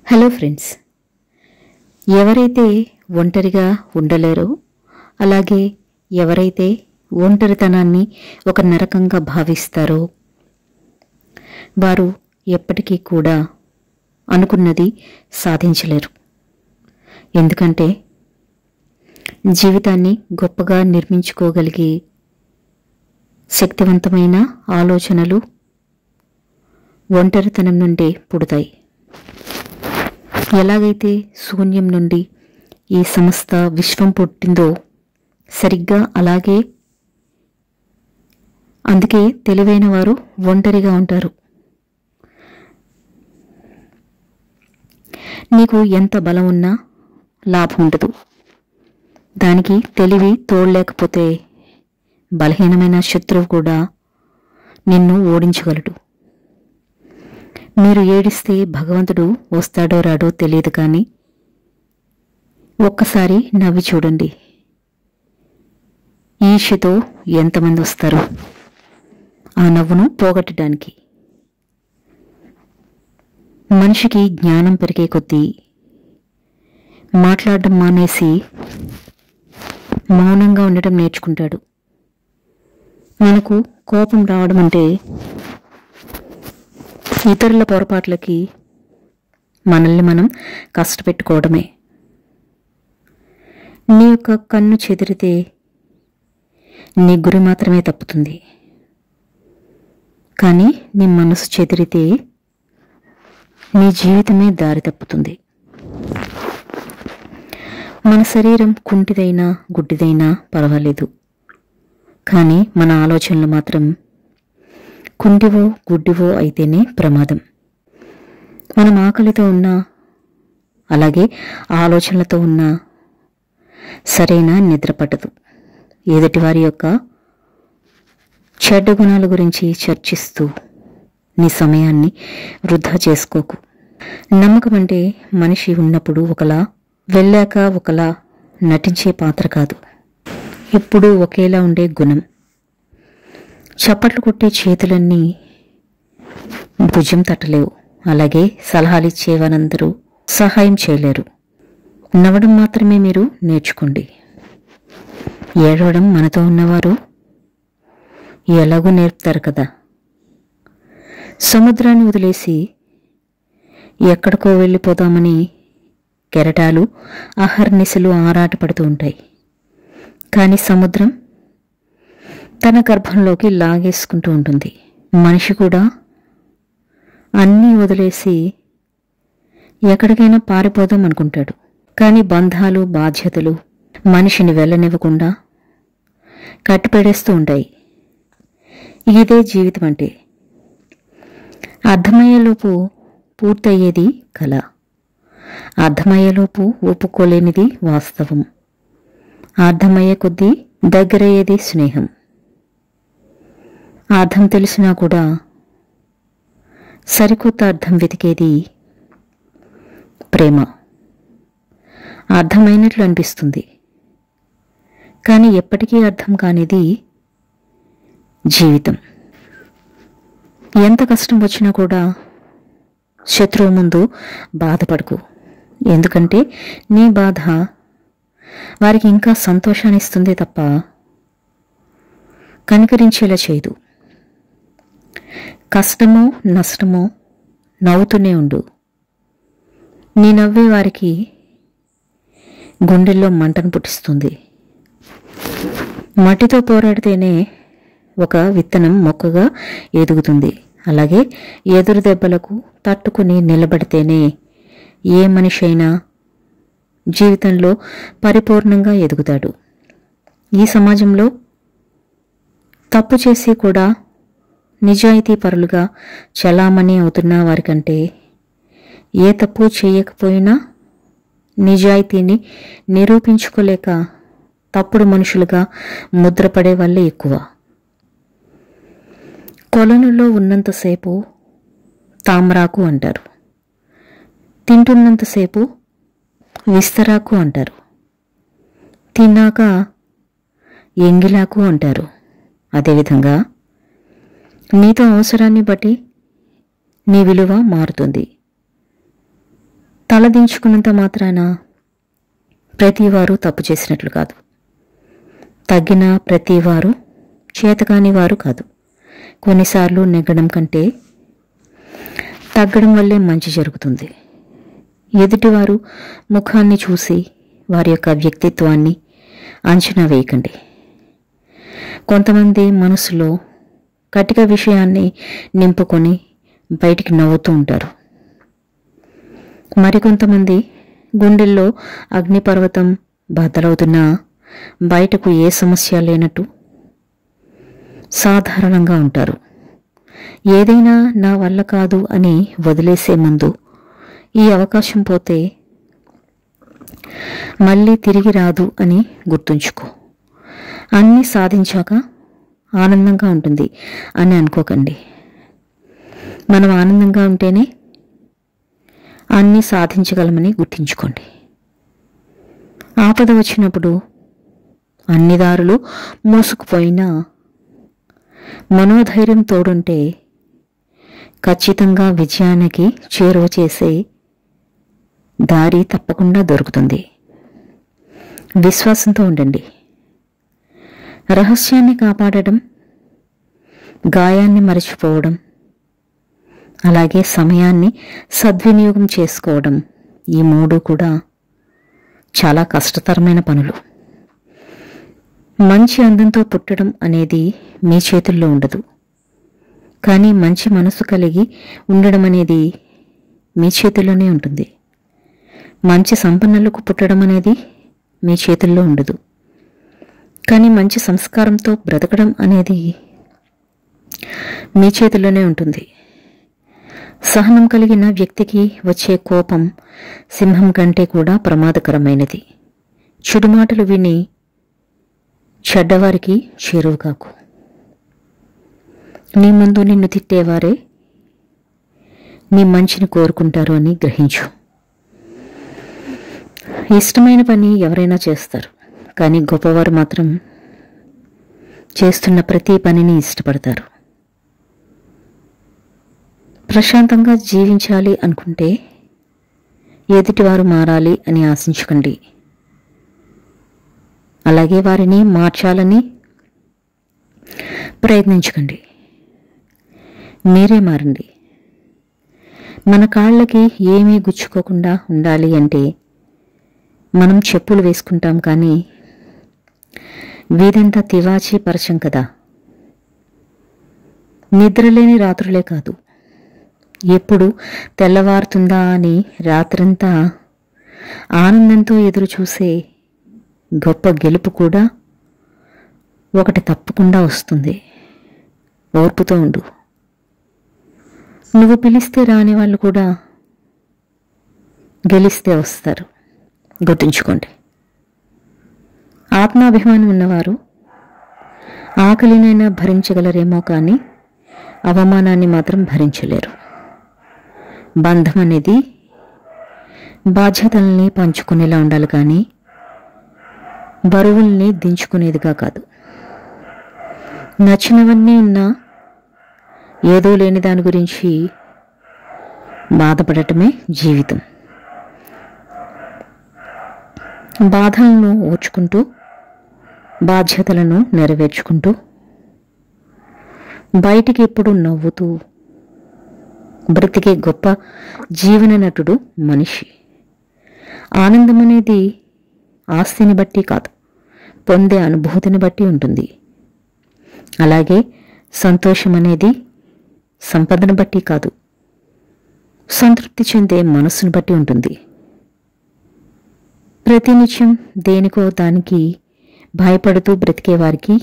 Hello friends, ఎవరైతే ఒంటరిగా ఉండలేరో, అలాగే ఎవరైతే ఒంటరితనాన్ని ఒక నరకంగా భావిస్తారో వారు ఎప్పటికీ కూడా అనుకున్నది సాధించలేరు. ఎందుకంటే జీవితాన్ని గొప్పగా నిర్మించుకోగలిగే శక్తివంతమైన ఆలోచనలు ఒంటరితనం నుండే పుడతాయి. ఎలాగైతే శూన్యం నుండి ఈ సమస్త విశ్వం పుట్టిందో సరిగ్గా అలాగే అందుకే తెలివైన వారు ఒంటరిగా ఉంటారు. నీకు ఎంత బలం ఉన్నా లాభం ఉండదు. దానికి తెలివి తోడలేకపోతే బలహీనమైన శత్రువు కూడా నిన్ను ఓడించగలడు. మీరు ఏడిస్తే భగవంతుడు వస్తాడో రాడో తెలియదు, కానీ ఒక్కసారి నవ్వి చూడండి. ఈర్ష్యతో ఎంతమంది వస్తారు ఆ నవ్వును పోగొట్టడానికి. మనిషికి జ్ఞానం పెరిగే కొద్దీ మాట్లాడడం మానేసి మౌనంగా ఉండటం నేర్చుకుంటాడు. మనకు కోపం రావడం అంటే ఇతరుల పొరపాట్లకి మనల్ని మనం కష్టపెట్టుకోవడమే. నీ యొక్క కన్ను చెదిరితే నీ గురి మాత్రమే తప్పుతుంది, కానీ నీ మనసు చెదిరితే నీ జీవితమే దారి తప్పుతుంది. మన శరీరం కుంటిదైనా గుడ్డిదైనా పర్వాలేదు, కానీ మన ఆలోచనలు మాత్రం కుంటివో గుడ్డివో అయితేనే ప్రమాదం. మనం ఆకలితో ఉన్నా, అలాగే ఆలోచనలతో ఉన్నా సరైన నిద్ర పట్టదు. ఎదుటివారి యొక్క చెడ్డ గుణాల గురించి చర్చిస్తూ నీ సమయాన్ని వృధా చేసుకోకు. నమ్మకం అంటే మనిషి ఉన్నప్పుడు ఒకలా, వెళ్ళాక ఒకలా నటించే పాత్ర కాదు, ఎప్పుడూ ఒకేలా ఉండే గుణం. చప్పట్లు కొట్టే చేతులన్నీ భుజం తట్టలేవు, అలాగే సలహాలు ఇచ్చేవారందరూ సహాయం చేయలేరు. నవ్వడం మాత్రమే మీరు నేర్చుకోండి. ఏడవడం మనతో ఉన్నవారు ఎలాగూ నేర్పుతారు కదా. సముద్రాన్ని వదిలేసి ఎక్కడికో వెళ్ళిపోదామని కెరటాలు అహర్నిశలు ఆరాటపడుతూ ఉంటాయి, కానీ సముద్రం తన గర్భంలోకి లాగేసుకుంటూ ఉంటుంది. మనిషి కూడా అన్నీ వదిలేసి ఎక్కడికైనా పారిపోదాం అనుకుంటాడు, కానీ బంధాలు బాధ్యతలు మనిషిని వెళ్ళనివ్వకుండా కట్టిపెడేస్తూ ఉంటాయి. ఇదే జీవితం అంటే. అర్థమయ్యేలోపు పూర్తయ్యేది కళ, అర్థమయ్యేలోపు ఒప్పుకోలేనిది వాస్తవం, అర్థమయ్యే కొద్దీ దగ్గరయ్యేది స్నేహం. అర్థం తెలిసినా కూడా సరికొత్త అర్థం వెతికేది ప్రేమ. అర్థమైనట్లు అనిపిస్తుంది, కానీ ఎప్పటికీ అర్థం కానిది జీవితం. ఎంత కష్టం వచ్చినా కూడా శత్రువు ముందు బాధపడకు, ఎందుకంటే నీ బాధ వారికి ఇంకా సంతోషాన్ని ఇస్తుంది తప్ప కనికరించేలా చేయదు. కష్టమో నష్టమో నవ్వుతూనే ఉండు. నీ నవ్వే వారికి గుండెల్లో మంటను పుట్టిస్తుంది. మట్టితో పోరాడితేనే ఒక విత్తనం మొక్కగా ఎదుగుతుంది, అలాగే ఎదురు దెబ్బలకు తట్టుకుని నిలబడితేనే ఏ మనిషి అయినా జీవితంలో పరిపూర్ణంగా ఎదుగుతాడు. ఈ సమాజంలో తప్పు చేసి కూడా నిజాయితీ పరులుగా చలామణి అవుతున్న వారికంటే ఏ తప్పు చేయకపోయినా నిజాయితీని నిరూపించుకోలేక తప్పుడు మనుషులుగా ముద్రపడే వాళ్ళే ఎక్కువ. కొలనులో ఉన్నంతసేపు తామరాకు అంటారు, తింటున్నంతసేపు విస్తరాకు అంటారు, తిన్నాక ఎంగిలాకు అంటారు. అదేవిధంగా నీతో అవసరాన్ని బట్టి నీ విలువ మారుతుంది. తలదించుకున్నంత మాత్రాన ప్రతివారు తప్పు చేసినట్లు కాదు. తగ్గిన ప్రతివారు చేతకాని వారు కాదు. కొన్నిసార్లు నెగ్గడం కంటే తగ్గడం వల్లే మంచి జరుగుతుంది. ఎదుటివారు ముఖాన్ని చూసి వారి యొక్క వ్యక్తిత్వాన్ని అంచనా వేయకండి. కొంతమంది మనసులో కటిక విషయాన్ని నింపుకొని బయటికి నవ్వుతూ ఉంటారు. మరికొంతమంది గుండెల్లో అగ్నిపర్వతం బద్దలవుతున్నా బయటకు ఏ సమస్య లేనట్టు సాధారణంగా ఉంటారు. ఏదైనా నా వల్ల కాదు అని వదిలేసే ముందు ఈ అవకాశం పోతే మళ్ళీ తిరిగి రాదు అని గుర్తుంచుకో. అన్నీ సాధించాక ఆనందంగా ఉంటుంది అని అనుకోకండి. మనం ఆనందంగా ఉంటేనే అన్నీ సాధించగలమని గుర్తుంచుకోండి. ఆపద వచ్చినప్పుడు అన్ని దారులు మూసుకుపోయినా మనోధైర్యం తోడుంటే ఖచ్చితంగా విజయానికి చేరువ చేసే దారి తప్పకుండా దొరుకుతుంది. విశ్వాసంతో ఉండండి. రహస్యాన్ని కాపాడడం, గాయాన్ని మరచిపోవడం, అలాగే సమయాన్ని సద్వినియోగం చేసుకోవడం, ఈ మూడు కూడా చాలా కష్టతరమైన పనులు. మంచి అందంతో పుట్టడం అనేది మీ చేతుల్లో ఉండదు. కానీ మంచి మనసు కలిగి ఉండడం అనేది మీ చేతుల్లోనే ఉంటుంది. మంచి సంపన్నులకు పుట్టడం అనేది మీ చేతుల్లో ఉండదు. కానీ మంచి సంస్కారంతో బ్రతకడం అనేది మీ చేతుల్లోనే ఉంటుంది. సహనం కలిగిన వ్యక్తికి వచ్చే కోపం సింహం కంటే కూడా ప్రమాదకరమైనది. చెడుమాటలు విని చెడ్డవారికి చేరువు కాకు. నీ ముందు నిన్ను తిట్టేవారే నీ మంచిని కోరుకుంటారు అని గ్రహించు. ఇష్టమైన పని ఎవరైనా చేస్తారు, కానీ గొప్పవారు మాత్రం చేస్తున్న ప్రతి పనిని ఇష్టపడతారు. ప్రశాంతంగా జీవించాలి అనుకుంటే ఎదుటివారు మారాలి అని ఆశించకండి. అలాగే వారిని మార్చాలని ప్రయత్నించకండి. మీరే మారండి. మన కాళ్ళకి ఏమీ గుచ్చుకోకుండా ఉండాలి అంటే మనం చెప్పులు వేసుకుంటాం, కానీ వీధంతా తివాచీ పరచం కదా. నిద్రలేని రాత్రులే కాదు, ఎప్పుడు తెల్లవారుతుందా అని రాత్రంతా ఆనందంతో ఎదురు చూసే గొప్ప గెలుపు కూడా ఒకటి తప్పకుండా వస్తుంది. ఓర్పుతో ఉండు. నువ్వు పిలిస్తే రాని వాళ్ళు కూడా గెలిస్తే వస్తారు. గుర్తుంచుకోండి. ఆత్మాభిమానం ఉన్నవారు ఆకలినైనా భరించగలరేమో, కానీ అవమానాన్ని మాత్రం భరించలేరు. బంధం అనేది బాధ్యతల్ని పంచుకునేలా ఉండాలి, కానీ బరువుల్ని దించుకునేదిగా కాదు. నచ్చినవన్నీ ఉన్నా ఏదో లేని దాని గురించి బాధపడటమే జీవితం. బాధలను ఓర్చుకుంటూ బాధ్యతలను నెరవేర్చుకుంటూ బయటికి ఎప్పుడు నవ్వుతూ బ్రతికే గొప్ప జీవన నటుడు మనిషి. ఆనందం అనేది ఆస్తిని బట్టి కాదు, పొందే అనుభూతిని బట్టి ఉంటుంది. అలాగే సంతోషం అనేది సంపదను బట్టి కాదు, సంతృప్తి చెందే మనస్సును బట్టి ఉంటుంది. ప్రతినిత్యం దేనికో దానికి భయపడుతూ బ్రతికేవారికి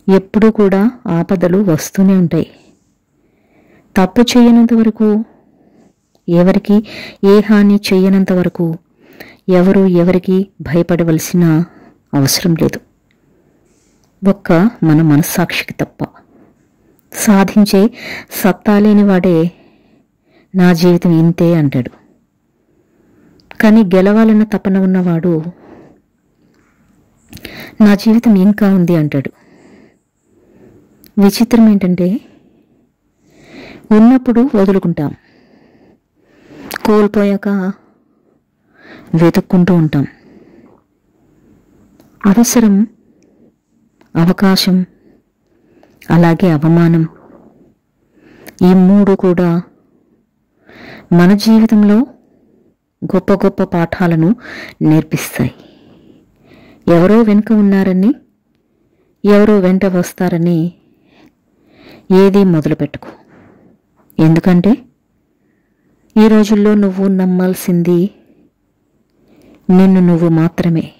ఎప్పుడూ కూడా ఆపదలు వస్తూనే ఉంటాయి. తప్పు చేయనంత వరకు, ఎవరికి ఏ హాని చేయనంత వరకు ఎవరు ఎవరికి భయపడవలసిన అవసరం లేదు. ఒక్క మన మనస్సాక్షికి తప్ప. సాధించే సత్తా లేనివాడే నా జీవితం ఇంతే అంటాడు. కానీ గెలవాలన్న తపన ఉన్నవాడు నా జీవితం ఇంకా ఉంది అంటాడు. విచిత్రం ఏంటంటే ఉన్నప్పుడు వదులుకుంటాం, కోల్పోయాక వెతుక్కుంటూ ఉంటాం. అవసరం, అవకాశం, అలాగే అవమానం, ఈ మూడు కూడా మన జీవితంలో గొప్ప గొప్ప పాఠాలను నేర్పిస్తాయి. ఎవరో వెనుక ఉన్నారని, ఎవరో వెంట వస్తారని ఏదీ మొదలుపెట్టుకో. ఎందుకంటే ఈ రోజుల్లో నువ్వు నమ్మాల్సింది నిన్ను నువ్వు మాత్రమే.